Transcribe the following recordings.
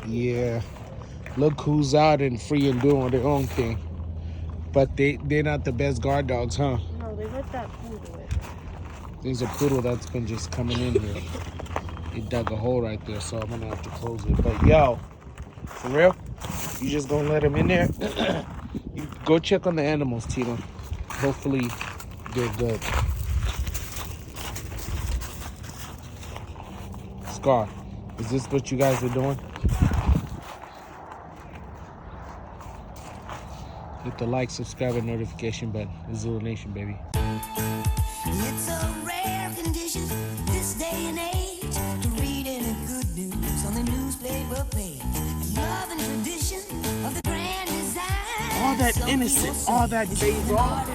Yeah. Look who's out and free and doing their own thing. But they're not the best guard dogs, huh? No, they let that poodle in. There's a poodle that's been just coming in here. He dug a hole right there, so I'm gonna have to close it. But yo, for real? You just gonna let him in there? You go check on the animals, Tito. Hopefully they're good. Scar, is this what you guys are doing? Hit the like, subscribe, and notification button. It's Zulunation, baby. It's a rare condition this day and age to read any good news on the newspaper page. Love and tradition of the grand design. All that innocent, all that day wrong.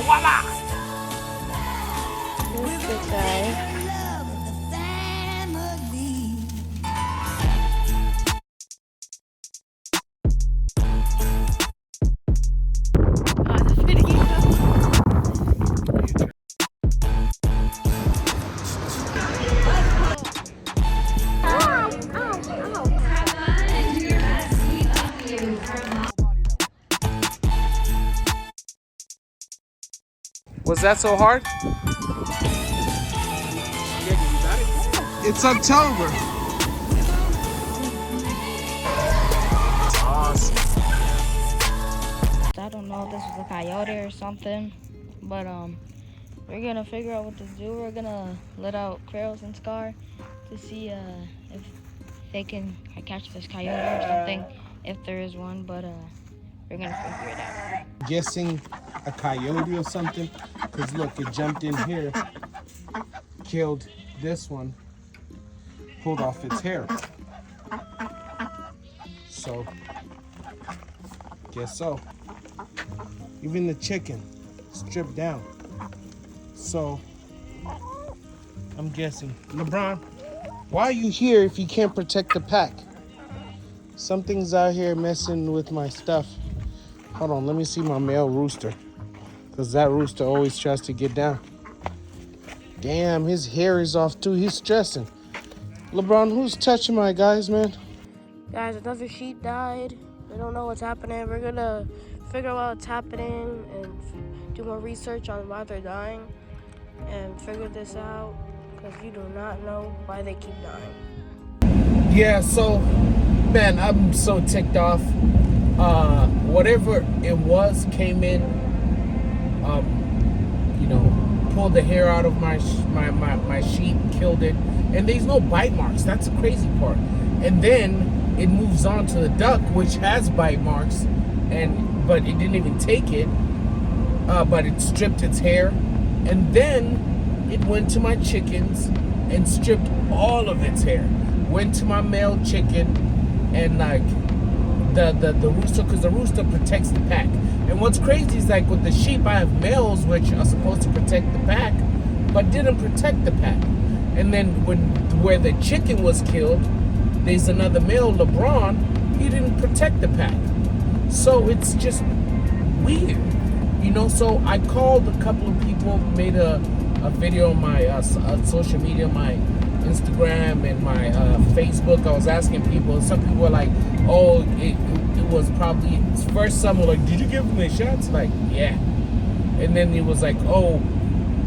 Voila! Who's this guy? Was that so hard? It's October. Awesome. I don't know if this was a coyote or something, but we're gonna figure out what to do. We're gonna let out Krails and Scar to see if they can catch this coyote or something, if there is one, but we're gonna figure it out. Guessing a coyote or something, because look, it jumped in here, killed this one, pulled off its hair. So, guess so. Even the chicken stripped down. So, I'm guessing. LeBron, why are you here if you can't protect the pack? Something's out here messing with my stuff. Hold on, let me see my male rooster. Because that rooster always tries to get down. Damn, his hair is off too. He's stressing. LeBron, who's touching my guys, man? Guys, another sheep died. We don't know what's happening. We're gonna figure out what's happening and do more research on why they're dying and figure this out, because you do not know why they keep dying. Yeah, so, man, I'm so ticked off. Whatever it was came in, pulled the hair out of my sheep, killed it, and there's no bite marks. That's the crazy part. And then it moves on to the duck, which has bite marks, but it didn't even take it. But it stripped its hair, and then it went to my chickens and stripped all of its hair. Went to my male chicken, and like the rooster, because the rooster protects the pack. And what's crazy is like with the sheep, I have males which are supposed to protect the pack, but didn't protect the pack. And then where the chicken was killed, there's another male, LeBron, he didn't protect the pack. So it's just weird, So I called a couple of people, made a video on my social media, my Instagram and my Facebook. I was asking people, some people were like, oh, it was probably, first some were like, did you give them a shot? Like, yeah. And then it was like, oh,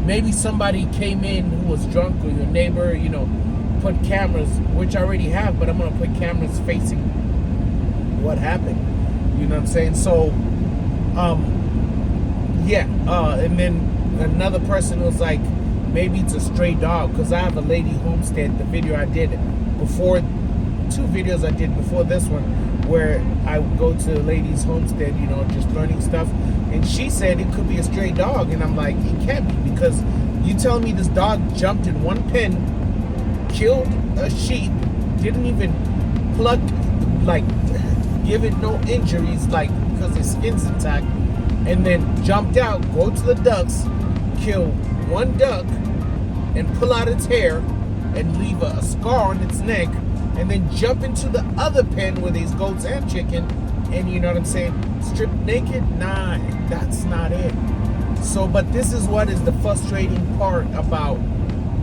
maybe somebody came in who was drunk, or your neighbor, put cameras, which I already have, but I'm gonna put cameras facing what happened. You know what I'm saying? So, and then another person was like, maybe it's a stray dog, because I have a lady Homestead, the video I did before, 2 videos I did before this one, where I would go to a lady's homestead, just learning stuff, and she said it could be a stray dog, and I'm like, it can't be, because you telling me this dog jumped in one pen, killed a sheep, didn't even pluck, like, give it no injuries, like, because its skin's intact, and then jumped out, go to the ducks, kill one duck, and pull out its hair, and leave a scar on its neck, and then jump into the other pen where there's goats and chicken, and you know what I'm saying, strip naked? Nah, that's So, but this is what is the frustrating part about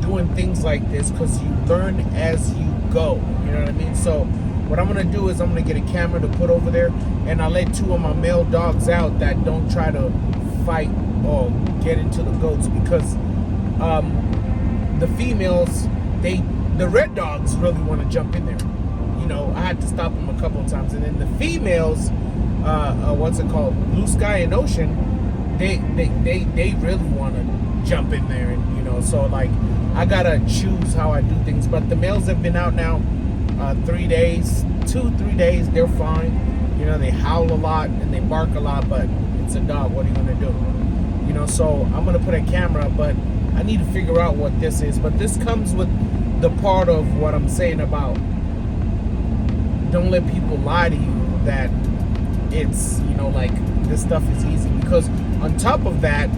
doing things like this, because you learn as you go. You know what I mean? So what I'm gonna do is I'm gonna get a camera to put over there, and I'll let 2 of my male dogs out that don't try to fight or get into the goats, because the females, the red dogs really want to jump in there. You know, I had to stop them a couple of times, and then the females, what's it called, Blue Sky and Ocean, they really want to jump in there, and you know, so like I gotta choose how I do things. But the males have been out now 3 days, 2-3 days. They're fine. You know, they howl a lot and they bark a lot, but it's a dog. What are you gonna do? You know, so I'm gonna put a camera, but I need to figure out what this is. But this comes with the part of what I'm saying about don't let people lie to you that it's, you know, like this stuff is easy, because on top of that,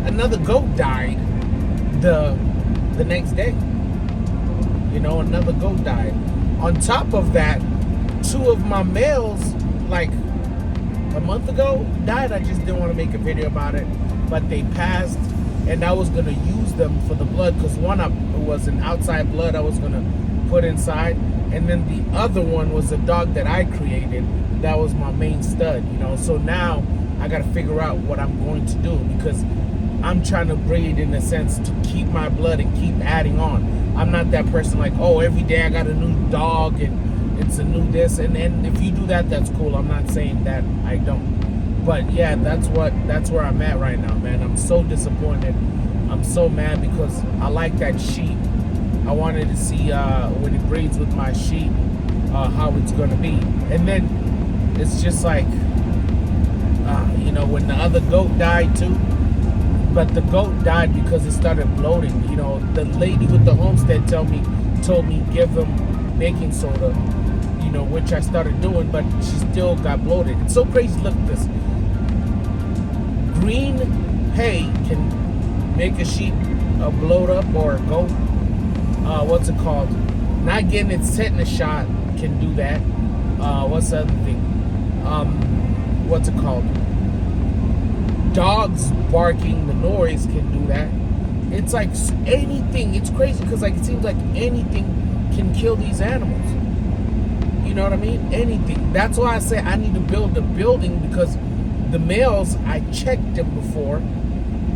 another goat died the next day. You know, another goat died. On top of that, 2 of my males, like a month ago, died. I just didn't want to make a video about it, but they passed, and I was gonna use them for the blood, because one was an outside blood I was gonna put inside, and then the other one was a dog that I created that was my main stud. You know, so now I gotta figure out what I'm going to do, because I'm trying to breed in a sense to keep my blood and keep adding on. I'm not that person like, oh, every day I got a new dog and it's a new this, and if you do that, that's cool. I'm not saying that I don't, but yeah, that's where I'm at right now, man. I'm so disappointed. I'm so mad, because I like that sheep. I wanted to see when it breeds with my sheep how it's gonna be, and then it's just like you know, when the other goat died too. But the goat died because it started bloating. You know, the lady with the homestead told me give him baking soda, you know, which I started doing, but she still got bloated. It's so crazy. Look at this. Green hay can make a sheep bloat up, or a goat. What's it called? Not getting its tetanus shot can do that. What's the other thing? What's it called? Dogs barking, the noise can do that. It's like anything. It's crazy, because like it seems like anything can kill these animals. You know what I mean? Anything. That's why I say I need to build a building, because the males, I checked them before,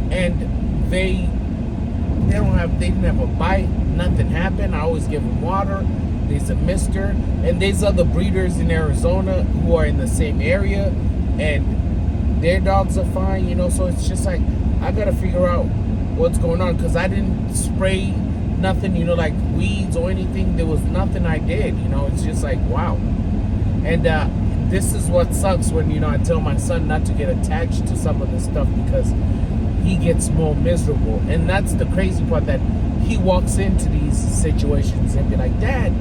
and they didn't have a bite. Nothing happened. I always give them water. There's a mister, and there's other breeders in Arizona who are in the same area, and their dogs are fine, you know. So it's just like I gotta figure out what's going on, because I didn't spray nothing, you know, like weeds or anything. There was nothing I did, you know. It's just like, wow. And this is what sucks when, you know, I tell my son not to get attached to some of this stuff, because he gets more miserable. And that's the crazy part, that he walks into these situations and be like, Dad,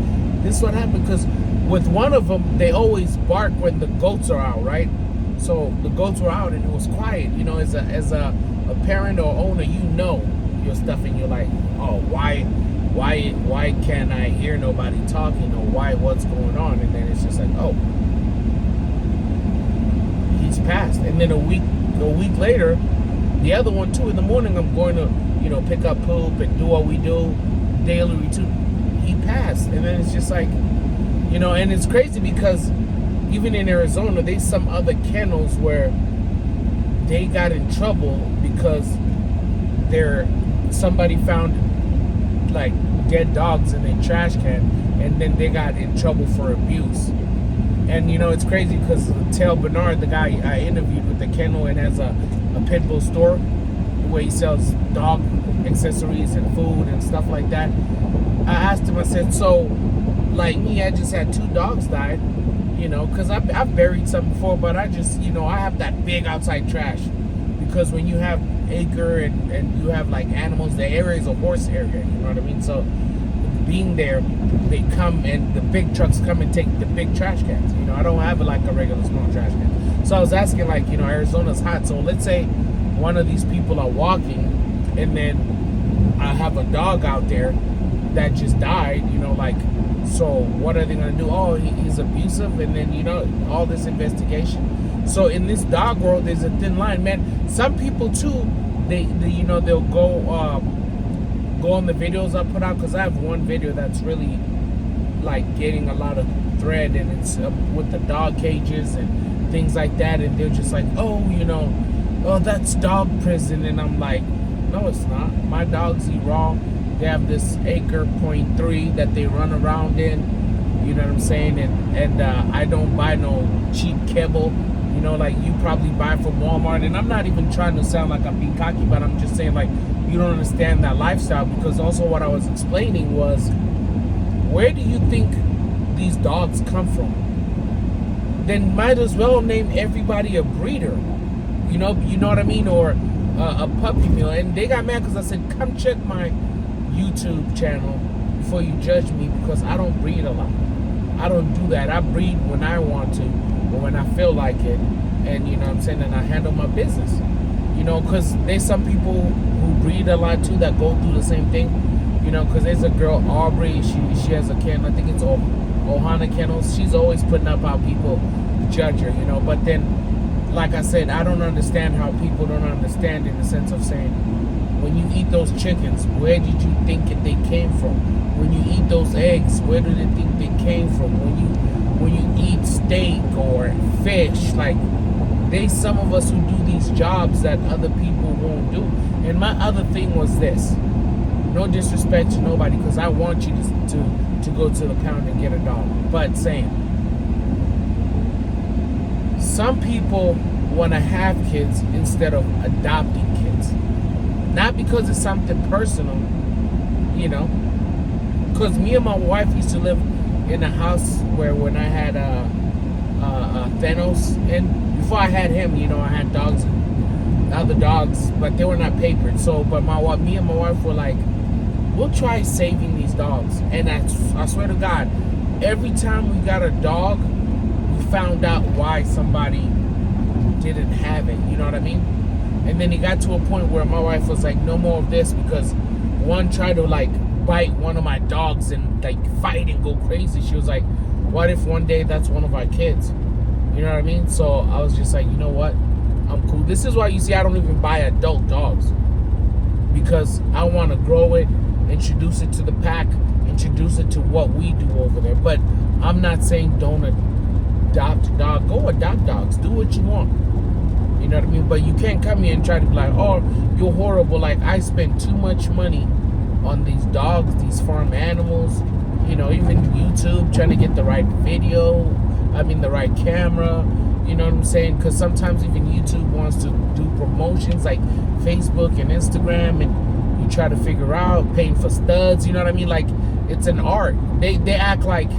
this is what happened. Because with one of them, they always bark when the goats are out, right? So the goats were out and it was quiet. You know, as a parent or owner, you know your stuff, and you're like, oh, why can't I hear nobody talking, or what's going on? And then it's just like, oh, he's passed. And then a week later, the other one too, in the morning, I'm going to, you know, pick up poop and do what we do, daily routine. He passed. And then it's just like, you know, and it's crazy, because even in Arizona, there's some other kennels where they got in trouble because somebody found like dead dogs in a trash can, and then they got in trouble for abuse. And you know, it's crazy, because Tail Bernard, the guy I interviewed with the kennel and has a pit bull store where he sells dog accessories and food and stuff like that, I asked him, I said, so like me, I just had 2 dogs die. You know, because I've buried some before, but I just, you know, I have that big outside trash, because when you have acre and you have like animals, the area is a horse area, you know what I mean? So being there, they come and the big trucks come and take the big trash cans. You know, I don't have like a regular small trash can. So I was asking, like, you know, Arizona's hot, so let's say one of these people are walking, and then I have a dog out there that just died, you know, like, so what are they going to do? Oh, he's abusive, and then, you know, all this investigation. So in this dog world, there's a thin line, man. Some people too, they'll go on the videos I put out, because I have one video that's really like getting a lot of thread, and it's with the dog cages and things like that, and they're just like, oh, oh, that's dog prison, and I'm like, no, it's not. My dogs eat raw. They have this acre .3 that they run around in. You know what I'm saying? And I don't buy no cheap kibble. Like you probably buy from Walmart. And I'm not even trying to sound like I'm being cocky, but I'm just saying, like, you don't understand that lifestyle. Because also what I was explaining was, where do you think these dogs come from? Then might as well name everybody a breeder. You know what I mean? Or a puppy mill. And they got mad because I said, come check my YouTube channel before you judge me, because I don't breed a lot. I don't do that. I breed when I want to, or when I feel like it, and you know what I'm saying, and I handle my business. Because there's some people who breed a lot too that go through the same thing. Because there's a girl, Aubrey, she has a kennel. I think it's Ohana Kennels. She's always putting up how people judge her. But then, like I said, I don't understand how people don't understand, in the sense of saying, when you eat those chickens, where did you think they came from? When you eat those eggs, where do they think they came from? When you eat steak or fish, like, there's some of us who do these jobs that other people won't do. And my other thing was this. No disrespect to nobody, because I want you to go to the pound and get a dog. But saying, some people want to have kids instead of adopting kids. Not because it's something personal, because me and my wife used to live in a house where, when I had Thanos, and before I had him, I had dogs, other dogs, but they were not papered. So, but me and my wife were like, we'll try saving these dogs. And I swear to God, every time we got a dog, we found out why somebody didn't have it. You know what I mean? And then it got to a point where my wife was like, no more of this, because one tried to like bite one of my dogs and like fight and go crazy. She was like, what if one day that's one of our kids? You know what I mean? So I was just like, you know what? I'm cool. This is why you see I don't even buy adult dogs, because I want to grow it, introduce it to the pack, introduce it to what we do over there. But I'm not saying don't adopt a dog. Go adopt dogs. Do what you want. You know what I mean? But you can't come here and try to be like, oh, you're horrible. Like, I spend too much money on these dogs, these farm animals, even YouTube, trying to get the right video, the right camera, you know what I'm saying? Because sometimes even YouTube wants to do promotions like Facebook and Instagram, and you try to figure out paying for studs, you know what I mean? Like, it's an art. They act like,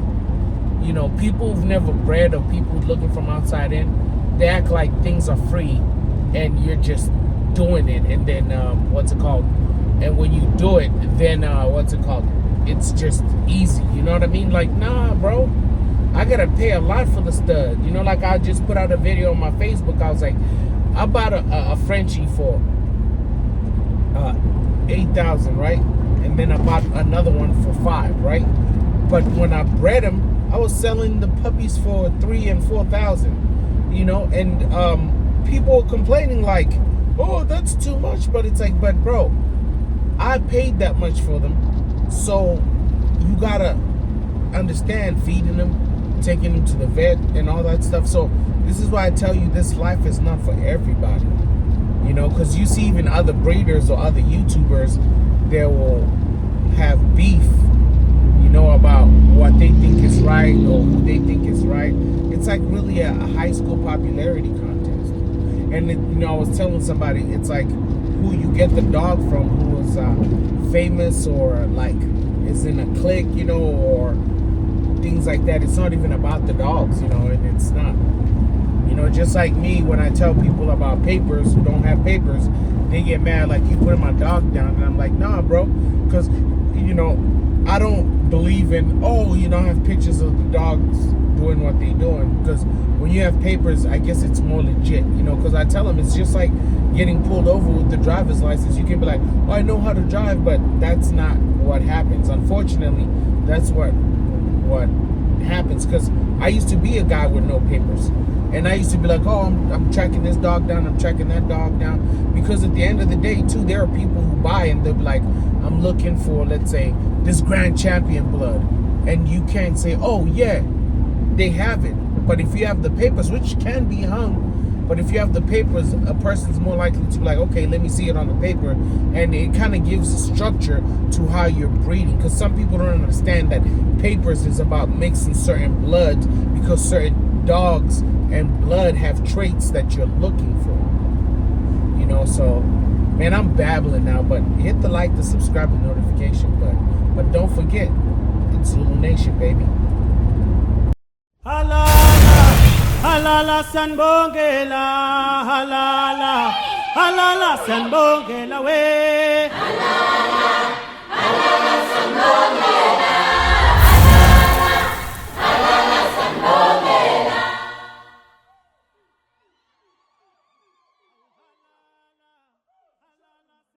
people who've never bred, or people looking from outside in, they act like things are free and you're just doing it, and then and when you do it, then it's just easy, you know what I mean? Like, nah, bro, I gotta pay a lot for the stud. Like, I just put out a video on my Facebook. I was like, I bought a Frenchie for $8,000, right? And then I bought another one for $5,000, right? But when I bred them, I was selling the puppies for $3,000 and $4,000. And people were complaining like, oh, that's too much. But it's like, but bro, I paid that much for them, so you gotta understand feeding them, taking them to the vet, and all that stuff. So this is why I tell you, this life is not for everybody, because you see even other breeders or other YouTubers, they will have beef, about what they think is right or who they think is right. It's like really a high school popularity contest. And I was telling somebody, it's like who you get the dog from, who is famous or like is in a clique, or things like that. It's not even about the dogs, and it's not. Just like me, when I tell people about papers who don't have papers, they get mad, like, you putting my dog down. And I'm like, nah, bro, because I don't believe in, I have pictures of the dogs doing what they're doing. Because when you have papers, I guess it's more legit, because I tell them it's just like getting pulled over with the driver's license. You can be like, oh, I know how to drive, but that's not what happens. Unfortunately, that's what happens. Because I used to be a guy with no papers. And I used to be like, oh, I'm tracking this dog down, I'm tracking that dog down. Because at the end of the day, too, there are people who buy and they'll be like, I'm looking for, let's say, this Grand Champion blood. And you can't say, oh, yeah, they have it. But if you have the papers, which can be hung, but if you have the papers, a person's more likely to be like, okay, let me see it on the paper. And it kind of gives a structure to how you're breeding. Because some people don't understand that papers is about mixing certain bloods, because certain dogs and blood have traits that you're looking for. You know, so, man, I'm babbling now, but hit the like, the subscribe, and notification button. But don't forget, it's Zulunation, baby. Halala, halala sanbongela, halala, halala sanbongela we. Halala, halala sanbongela.